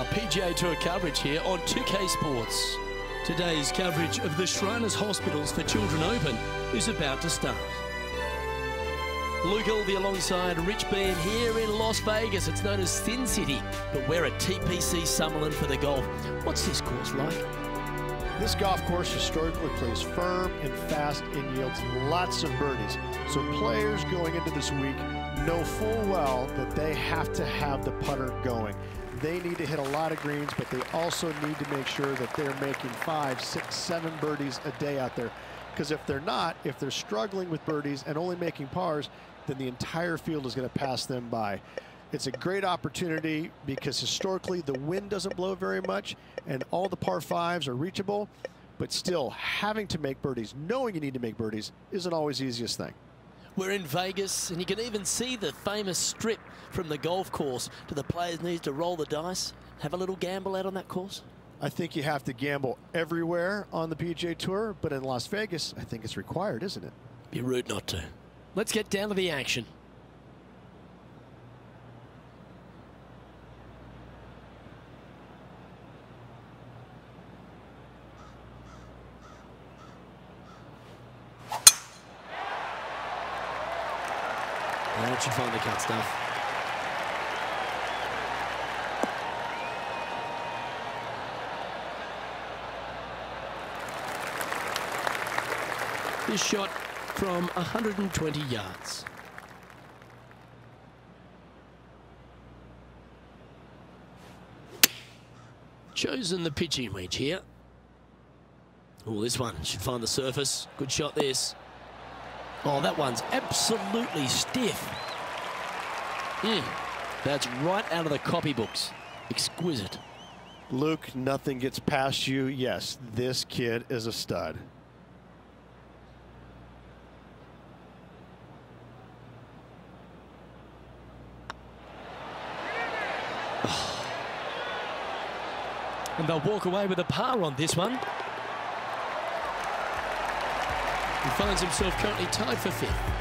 PGA Tour coverage here on 2K Sports. Today's coverage of the Shriners Hospitals for Children Open is about to start. Luke Elvey alongside Rich Bean here in Las Vegas. It's known as Sin City, but we're at TPC Summerlin for the golf. What's this course like? This golf course historically plays firm and fast and yields lots of birdies. So players going into this week know full well that they have to have the putter going. They need to hit a lot of greens, but they also need to make sure that they're making 5, 6, 7 birdies a day out there. Because if they're not, if they're struggling with birdies and only making pars, then the entire field is going to pass them by. It's a great opportunity because historically the wind doesn't blow very much and all the par 5s are reachable, but still having to make birdies, knowing you need to make birdies, isn't always the easiest thing. We're in Vegas, and you can even see the famous strip from the golf course. Do the players need to roll the dice, have a little gamble out on that course? I think you have to gamble everywhere on the PGA Tour, but in Las Vegas, I think it's required, isn't it? Be rude not to. Let's get down to the action. That should find the cut stuff. This shot from 120 yards. Chosen the pitching wedge here. Oh, this one should find the surface. Good shot, this. Oh, that one's absolutely stiff. That's right out of the copybooks. Exquisite. Luke, nothing gets past you. Yes, this kid is a stud. And they'll walk away with a par on this one. He finds himself currently tied for 5th.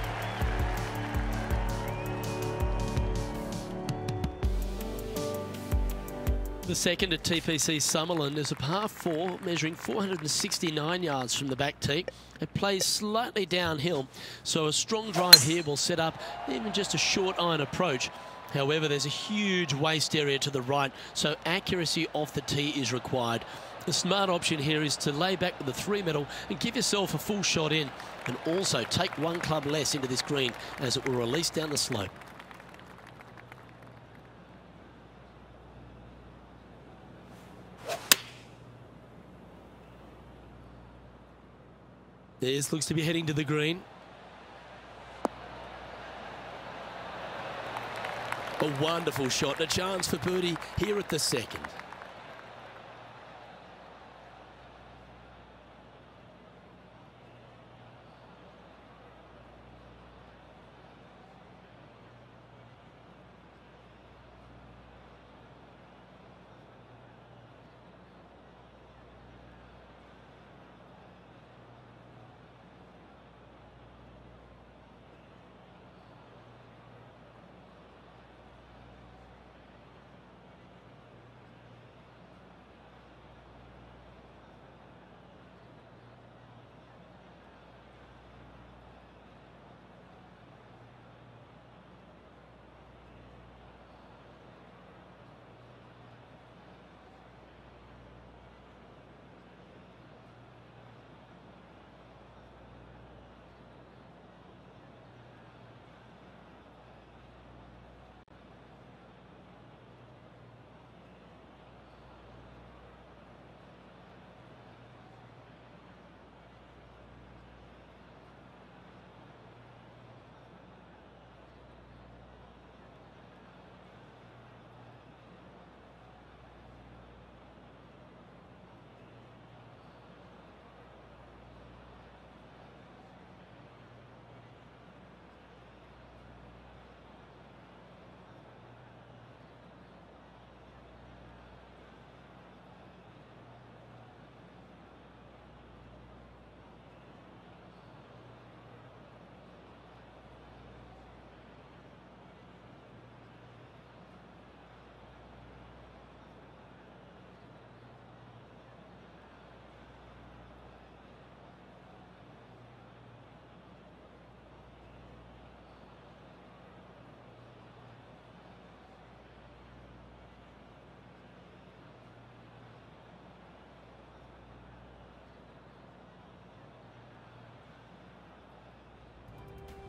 The second at TPC Summerlin is a par 4 measuring 469 yards from the back tee. It plays slightly downhill, so a strong drive here will set up even just a short iron approach. However, there's a huge waste area to the right, so accuracy off the tee is required. The smart option here is to lay back with the 3-metal and give yourself a full shot in, and also take 1 club less into this green as it will release down the slope. This looks to be heading to the green. A wonderful shot and a chance for birdie here at the second.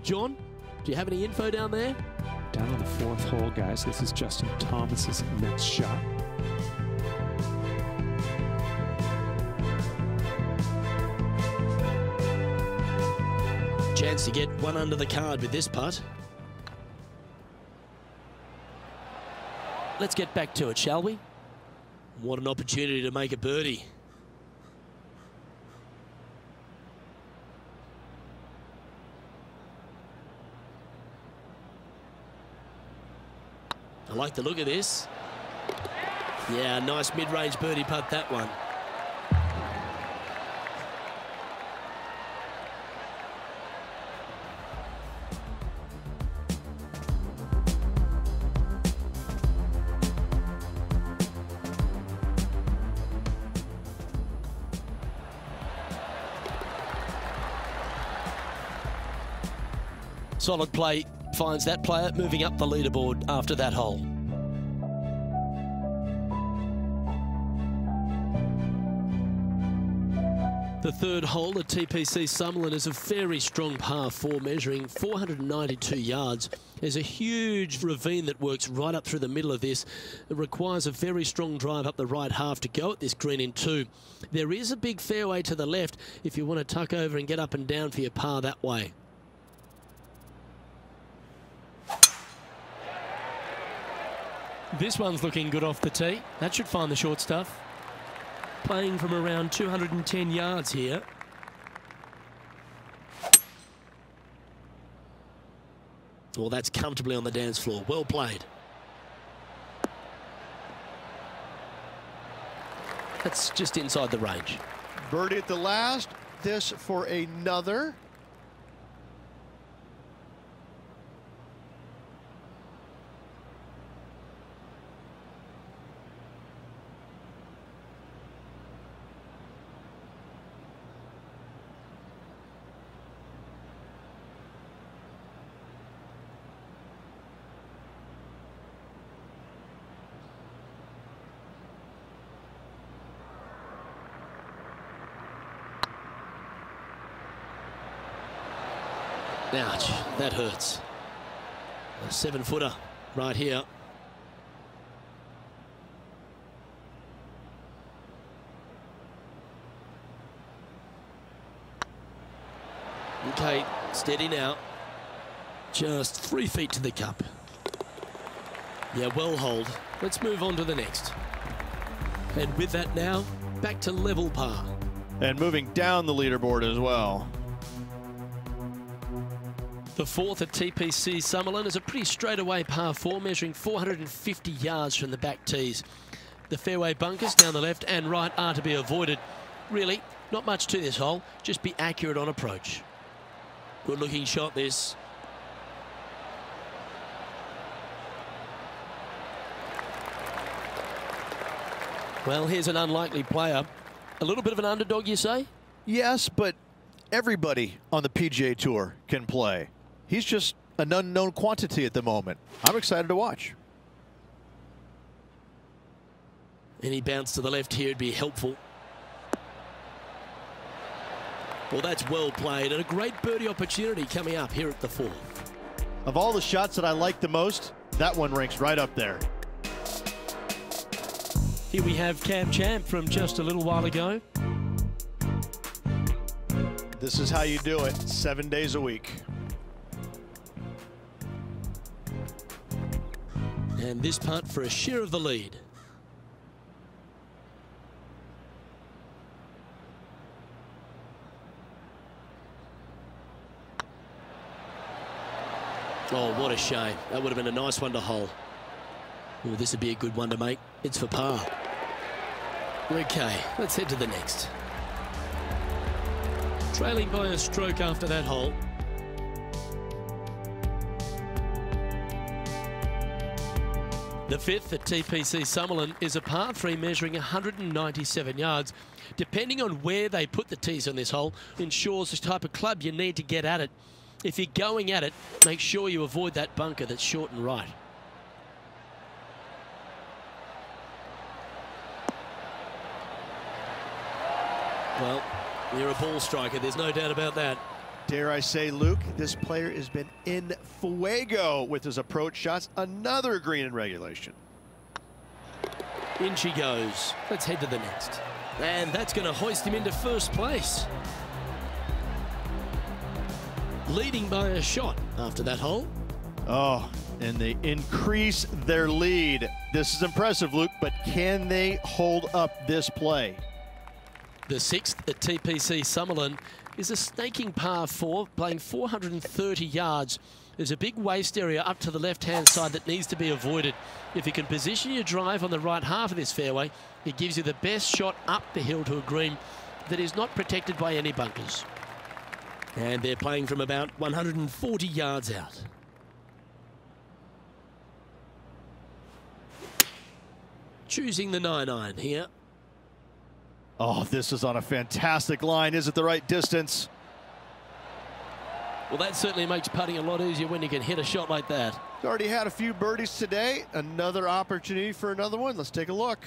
John, do you have any info down there? Down on the 4th hole, guys. This is Justin Thomas's next shot. Chance to get one under the card with this putt. Let's get back to it, shall we? What an opportunity to make a birdie. I like the look of this. Yeah, nice mid-range birdie putt, that one. Solid play finds that player moving up the leaderboard after that hole. The 3rd hole at TPC Summerlin is a very strong par 4 measuring 492 yards. There's a huge ravine that works right up through the middle of this. It requires a very strong drive up the right half to go at this green in 2. There is a big fairway to the left if you want to tuck over and get up and down for your par that way. This one's looking good off the tee. That should find the short stuff. Playing from around 210 yards here. Well, that's comfortably on the dance floor. Well played. That's just inside the range. Birdie at the last. This for another. Ouch, that hurts. A 7-footer right here. Okay, steady now. Just 3 feet to the cup. Yeah, well hold. Let's move on to the next. And with that now, back to level par. And moving down the leaderboard as well. The 4th at TPC Summerlin is a pretty straightaway par 4 measuring 450 yards from the back tees. The fairway bunkers down the left and right are to be avoided. Really, not much to this hole, just be accurate on approach. Good looking shot this. Well, here's an unlikely player. A little bit of an underdog, you say? Yes, but everybody on the PGA Tour can play. He's just an unknown quantity at the moment. I'm excited to watch. Any bounce to the left here would be helpful. Well, that's well played and a great birdie opportunity coming up here at the 4th. Of all the shots that I like the most, that one ranks right up there. Here we have Cam Champ from just a little while ago. This is how you do it, 7 days a week. And this putt for a share of the lead. Oh, what a shame. That would have been a nice one to hole. Oh, this would be a good one to make. It's for par. Okay, let's head to the next. Trailing by a stroke after that hole. The 5th at TPC Summerlin is a par 3 measuring 197 yards. Depending on where they put the tees on this hole, ensures the type of club you need to get at it. If you're going at it, make sure you avoid that bunker that's short and right. Well, you're a ball striker, there's no doubt about that. Dare I say, Luke, this player has been in fuego with his approach shots. Another green in regulation. In she goes. Let's head to the next. And that's going to hoist him into first place. Leading by a shot after that hole. Oh, and they increase their lead. This is impressive, Luke, but can they hold up this play? The sixth at TPC Summerlin is a snaking par 4, playing 430 yards. There's a big waste area up to the left-hand side that needs to be avoided. If you can position your drive on the right half of this fairway, it gives you the best shot up the hill to a green that is not protected by any bunkers. And they're playing from about 140 yards out. Choosing the 9-iron here. Oh, this is on a fantastic line. Is it the right distance? Well, that certainly makes putting a lot easier when you can hit a shot like that. He's already had a few birdies today. Another opportunity for another one. Let's take a look.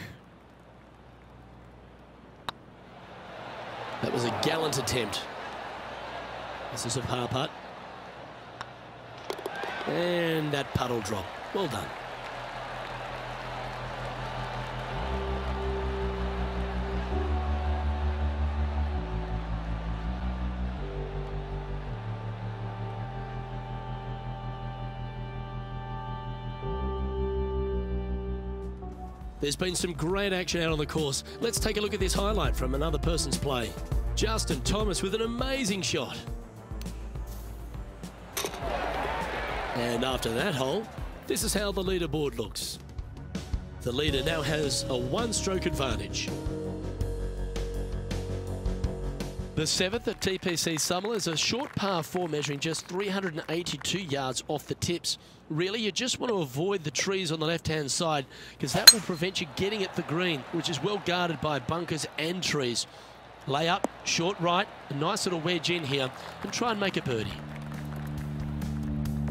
That was a gallant attempt. This is a par putt. And that putt will drop. Well done. There's been some great action out on the course. Let's take a look at this highlight from another person's play. Justin Thomas with an amazing shot. And after that hole, this is how the leaderboard looks. The leader now has a one-stroke advantage. The seventh at TPC Summerlin is a short par 4 measuring just 382 yards off the tips. Really, you just want to avoid the trees on the left-hand side because that will prevent you getting at the green, which is well guarded by bunkers and trees. Lay up, short right, a nice little wedge in here, and try and make a birdie.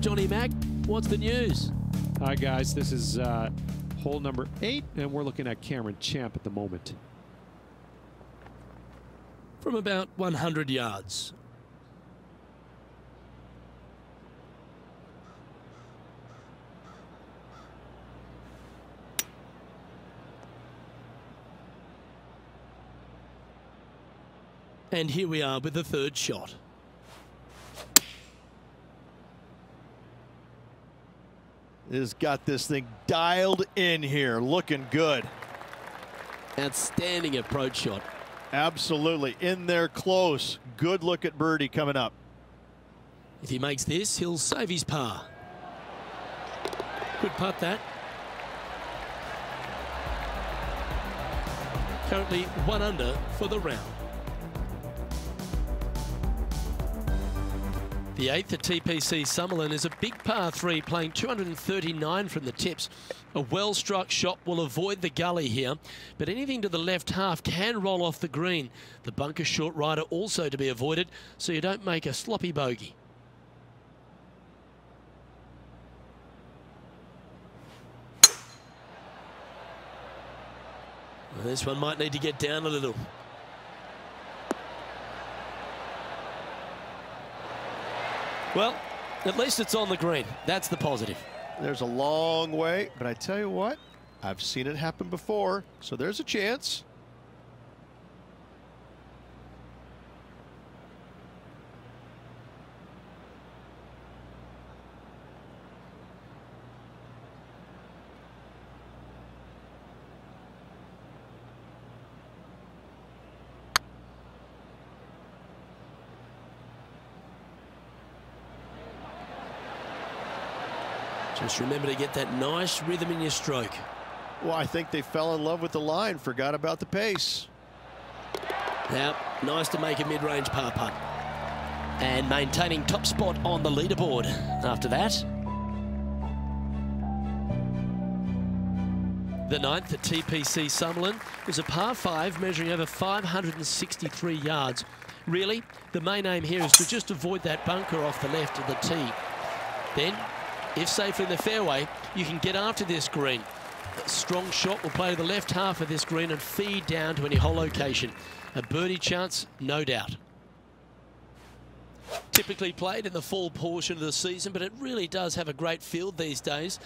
Johnny Mack, what's the news? Hi, guys. This is hole number 8, and we're looking at Cameron Champ at the moment. From about 100 yards. And here we are with the third shot. Has got this thing dialed in here, looking good. Outstanding approach shot. Absolutely, in there close. Good look at birdie coming up. If he makes this, he'll save his par. Good putt that. Currently 1 under for the round. The 8th at TPC Summerlin is a big par 3 playing 239 from the tips. A well-struck shot will avoid the gully here, but anything to the left half can roll off the green. The bunker short rider also to be avoided so you don't make a sloppy bogey. Well, this one might need to get down a little. Well, at least it's on the green. That's the positive. There's a long way, but I tell you what, I've seen it happen before, so there's a chance. Just remember to get that nice rhythm in your stroke. Well, I think they fell in love with the line, forgot about the pace. Now, nice to make a mid-range par putt. And maintaining top spot on the leaderboard after that. The 9th at TPC Summerlin is a par 5 measuring over 563 yards. Really, the main aim here is to just avoid that bunker off the left of the tee. Then, if safe in the fairway, you can get after this green. A strong shot will play to the left half of this green and feed down to any hole location. A birdie chance, no doubt. typically played in the fall portion of the season, but it really does have a great field these days.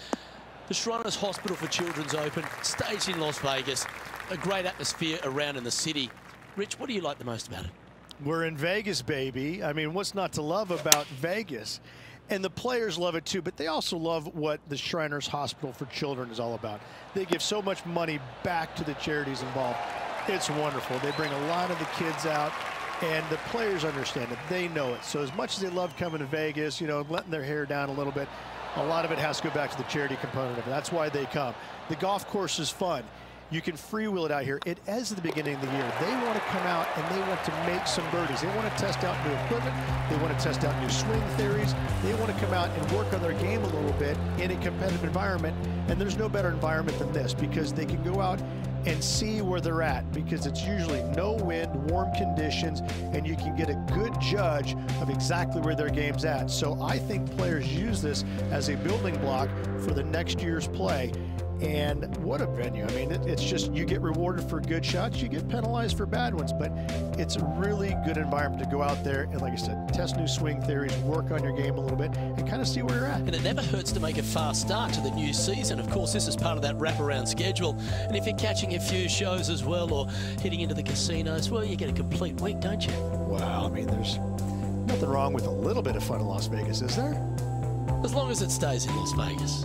The Shriners Hospital for Children's Open, staged in Las Vegas, a great atmosphere around in the city. Rich, what do you like the most about it? We're in Vegas, baby. I mean, what's not to love about Vegas? And the players love it too, but they also love what the Shriners Hospital for Children is all about. They give so much money back to the charities involved. It's wonderful. They bring a lot of the kids out, and the players understand it. They know it. So as much as they love coming to Vegas, you know, letting their hair down a little bit, a lot of it has to go back to the charity component of it. That's why they come. The golf course is fun. You can freewheel it out here. It is at the beginning of the year. They want to come out and they want to make some birdies. They want to test out new equipment. They want to test out new swing theories. They want to come out and work on their game a little bit in a competitive environment. And there's no better environment than this, because they can go out and see where they're at, because it's usually no wind, warm conditions, and you can get a good judge of exactly where their game's at. So I think players use this as a building block for the next year's play. And what a venue. I mean, it's just, you get rewarded for good shots, you get penalized for bad ones, but it's a really good environment to go out there and, like I said, test new swing theories, work on your game a little bit, and kind of see where you're at. And it never hurts to make a fast start to the new season. Of course, this is part of that wraparound schedule. And if you're catching a few shows as well, or hitting into the casinos, well, you get a complete week, don't you? Wow, I mean, there's nothing wrong with a little bit of fun in Las Vegas, is there? As long as it stays in Las Vegas.